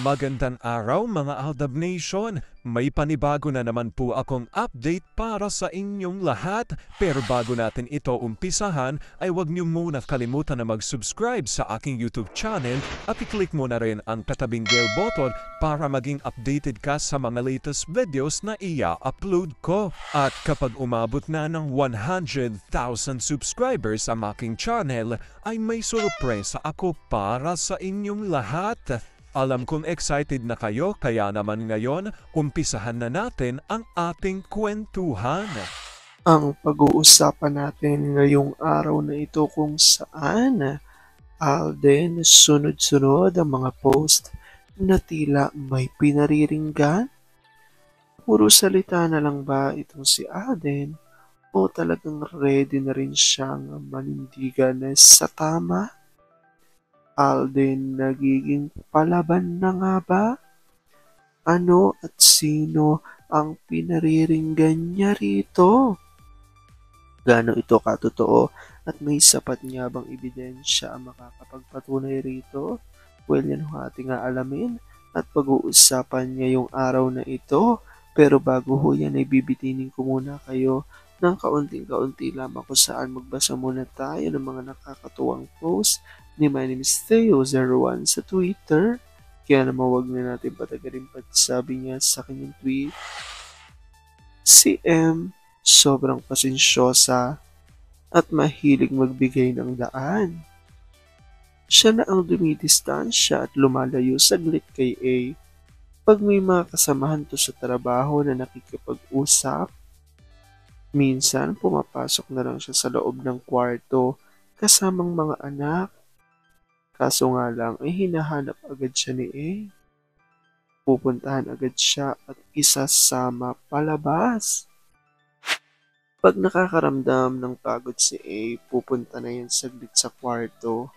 Magandang araw mga Aldab Nation! May panibago na naman po akong update para sa inyong lahat. Pero bago natin ito umpisahan ay huwag niyo muna kalimutan na mag-subscribe sa aking YouTube channel at i-click mo na rin ang katabing bell button para maging updated ka sa mga latest videos na i-upload ko. At kapag umabot na ng 100,000 subscribers ang aking channel ay may sorpresa ako para sa inyong lahat. Alam kong excited na kayo kaya naman ngayon, umpisahan na natin ang ating kwentuhan. Ang pag-uusapan natin ngayong araw na ito kung saan Alden sunod-sunod ang mga post na tila may pinariringgan. Puro salita na lang ba itong si Alden o talagang ready na rin siyang manindigan sa tama? Alden nagiging palaban na nga ba? Ano at sino ang pinariringgan niya rito? Gaano ito katotoo at may sapat nga bang ebidensya ang makakapagpatunay rito? Well, yan ang ating aalamin at pag-uusapan ngayong araw na ito. Pero bago ho yan ay bibitinin ko muna kayo ng kaunting-kaunti lamang kung saan magbasa muna tayo ng mga nakakatuwang post ni My Name is Theo01 sa Twitter. Kaya naman huwag na natin patagalin pa, sabi niya sa kanyang tweet. Si M, sobrang pasensyosa at mahilig magbigay ng daan. Siya na ang dumidistansya at lumalayo saglit kay A. Pag may mga kasamahan to sa trabaho na nakikipag-usap, minsan pumapasok na lang siya sa loob ng kwarto kasamang mga anak. Kaso nga lang ay hinahanap agad siya ni A. Pupuntahan agad siya at isasama palabas. Pag nakakaramdam ng pagod si A, pupunta na yan saglit sa kwarto,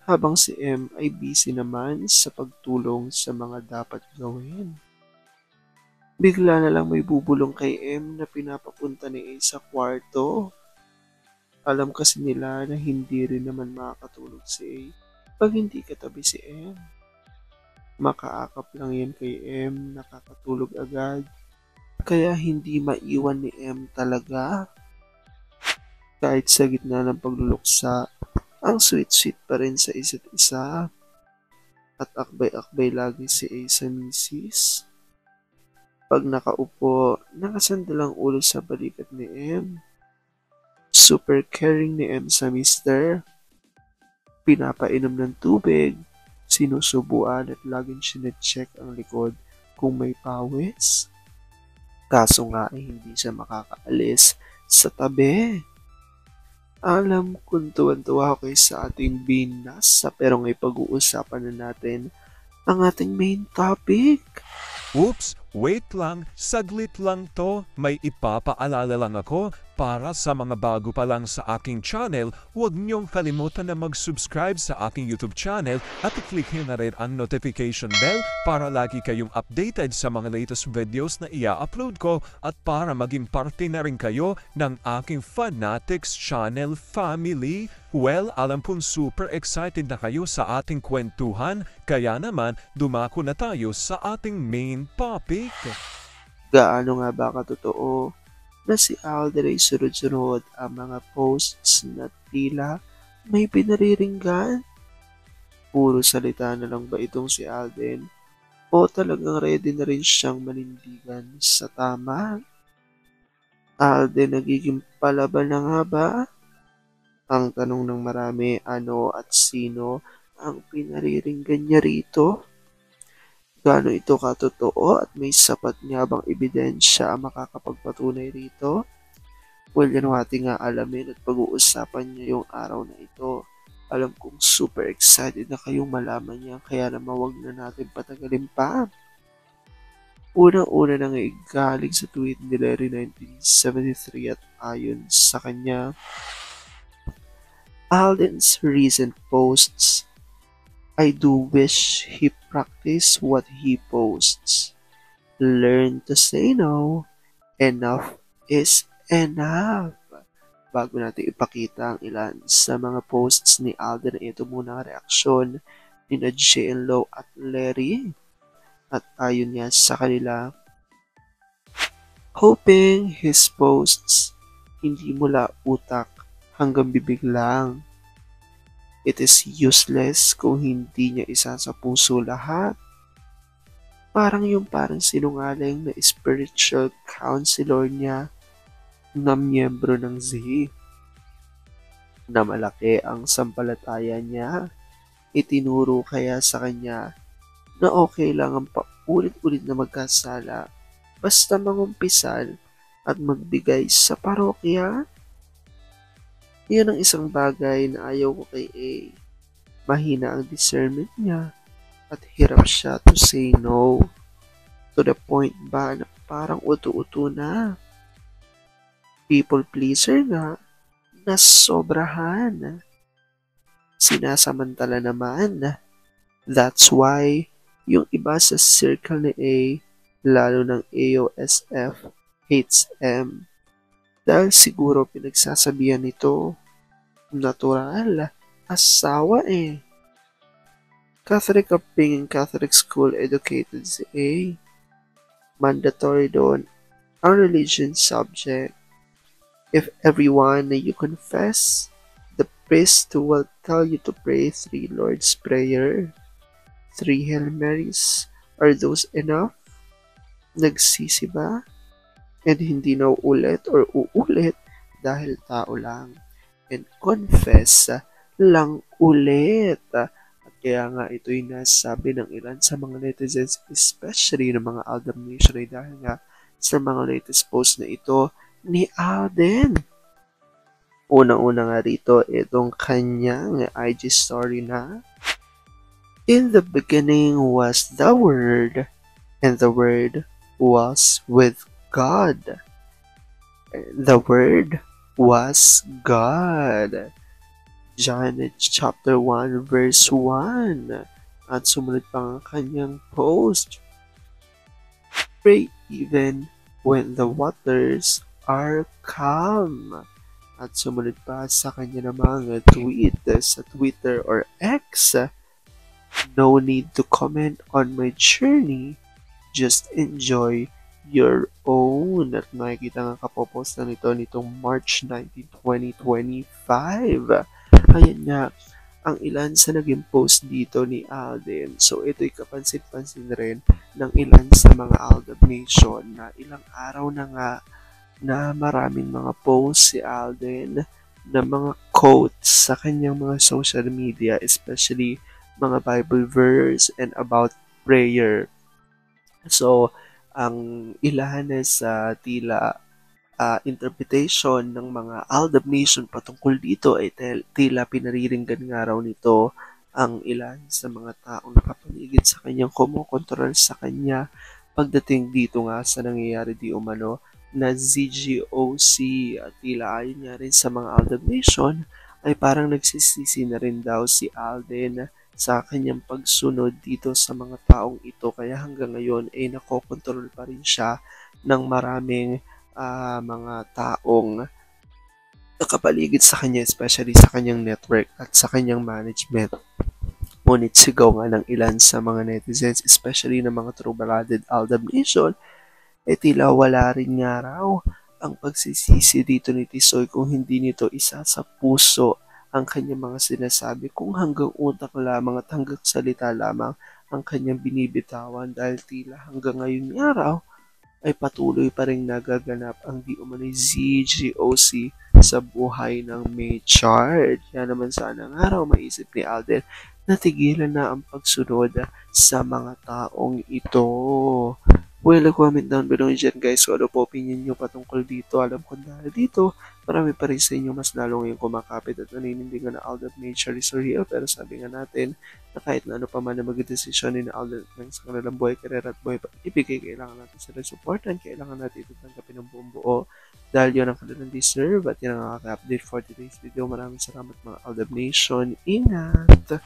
habang si M ay busy naman sa pagtulong sa mga dapat gawin. Bigla na lang may bubulong kay M na pinapapunta ni A sa kwarto. Alam kasi nila na hindi rin naman makakatulog si A pag hindi katabi si M. Makaakap lang yan kay M, nakakatulog agad. Kaya hindi maiwan ni M talaga. Kahit sa gitna ng pagluluksa, ang sweet-sweet pa rin sa isa't isa. At akbay-akbay lagi si A sa misis. Pag nakaupo, nakasandalang ulo sa balikat ni M. Super caring ni M sa mister. Pinapainom ng tubig, sinusubuan at laging sinecheck ang likod kung may pawis. Kaso nga ay hindi siya makakaalis sa tabi. Alam kung tuwan-tuwa ako sa ating binasa pero ngay pag-uusapan na natin ang ating main topic. Oops! Wait lang, saglit lang to. May ipapaalala lang ako para sa mga bago pa lang sa aking channel. Huwag niyong kalimutan na mag-subscribe sa aking YouTube channel at i-click nyo na rin ang notification bell para lagi kayong updated sa mga latest videos na i-upload ko at para maging parte na rin kayo ng aking Fanatics Channel family. Well, alam pong super excited na kayo sa ating kwentuhan, kaya naman dumako na tayo sa ating main topic. Gaano nga ba katotoo na si Alden ay sunod-sunod ang mga posts na tila may pinariringgan? Puro salita na lang ba itong si Alden? O talagang ready na rin siyang manindigan sa tama? Alden nagiging palaban na nga ba? Ang tanong ng marami, ano at sino ang pinariringgan niya rito? Gaano ito katotoo at may sapat nga bang ebidensya ang makakapagpatunay rito? Well, yan ang ating alamin at pag-uusapan niya yung araw na ito. Alam kong super excited na kayong malaman niya kaya naman wag na natin patagalin pa. Unang-una na nga galing sa tweet ni Larry 1973 at ayon sa kanya, Alden's recent posts, I do wish he practiced what he posts. Learn to say no. Enough is enough. Bago natin ipakita ang ilan sa mga posts ni Alden, ito muna ang reaksyon ni JLo at Larry. at ayon niya sa kanila, hoping his posts hindi mula utak hanggang bibig lang. It is useless kung hindi niya isa sa puso lahat. Parang sinungaling na spiritual counselor niya na miyembro ng Z. Na malaki ang sampalataya niya, itinuro kaya sa kanya na okay lang ang paulit-ulit na magkasala basta mangumpisal at magbigay sa parokya. Yan ang isang bagay na ayaw ko kay A. Mahina ang discernment niya at hirap siya to say no. To the point ba na parang utu-utu na. People pleaser nga na sobrahan. Sinasamantala naman. That's why yung iba sa circle ni A, lalo ng AOSF, hates M. Dahil siguro pinagsasabihan nito, natural, asawa eh. Catholic upbringing, Catholic school educated si A. Mandatory doon ang religion subject. If everyone na you confess, the priest will tell you to pray 3 Lord's Prayer, 3 Hail Marys. Are those enough? Nagsisi ba? And hindi na uulit or uulit dahil tao lang. And confess lang ulit. At kaya nga ito'y nasabi ng ilan sa mga netizens, especially ng mga Aldab Nation, ay dahil nga sa mga latest post na ito ni Alden. Unang-una nga rito, itong kanyang IG story na, in the beginning was the Word, and the Word was with God. The Word was God. John chapter 1 verse 1. At sumunod pa ang kanyang post. Pray even when the waters are calm. At sumunod pa sa kanya namang tweet sa Twitter or X. No need to comment on my journey. Just enjoy your own. At makikita nga kapopost na nitong March 19, 2025. Ayan nga, ang ilan sa naging post dito ni Alden. So, ito'y kapansin-pansin rin ng ilan sa mga Aldab Nation na ilang araw na nga na maraming mga post si Alden na mga quotes sa kanyang mga social media, especially mga Bible verse and about prayer. So, ang ilan sa tila interpretation ng mga Aldab Nation patungkol dito ay tila pinariringgan nga raw nito ang ilan sa mga taong nakapaligid sa kanyang kumokontrol sa kanya pagdating dito nga sa nangyayari di umano na ZGOC. At tila ayon nga rin sa mga Aldab Nation ay parang nagsisisi na rin daw si Alden sa kanyang pagsunod dito sa mga taong ito, kaya hanggang ngayon ay nakokontrol pa rin siya ng maraming mga taong nakapaligid sa kanya, especially sa kanyang network at sa kanyang management. Ngunit sigaw nga ng ilan sa mga netizens, especially ng mga true-blooded Aldab Nation, tila wala rin nga raw ang pagsisisi dito ni Tisoy kung hindi nito isa sa puso ang kanyang mga sinasabi, kung hanggang utak lamang at hanggang salita lamang ang kanyang binibitawan, dahil tila hanggang ngayon nga raw ay patuloy pa rin nagaganap ang di umano'y ZGOC sa buhay ng May Chart. Kaya naman sana nga raw maisip ni Alden na tigilan na ang pagsunod sa mga taong ito. Well, comment down below dyan guys kung ano po opinion nyo patungkol dito. Alam ko dahil dito, marami pa rin sa inyo mas lalo ngayong kumakapit at naninindigan na Aldab Nature is real. Pero sabi nga natin na kahit na ano pa man na mag-desisyon ni Aldab sa kanilang buhay, karera at buhay pag-ibig, kailangan natin sila supportan, kailangan natin ito tanggapin ng buong buo dahil yun ang kanilang deserve. At yun ang update for today's video. Maraming salamat mga Aldab Nation. Ingat!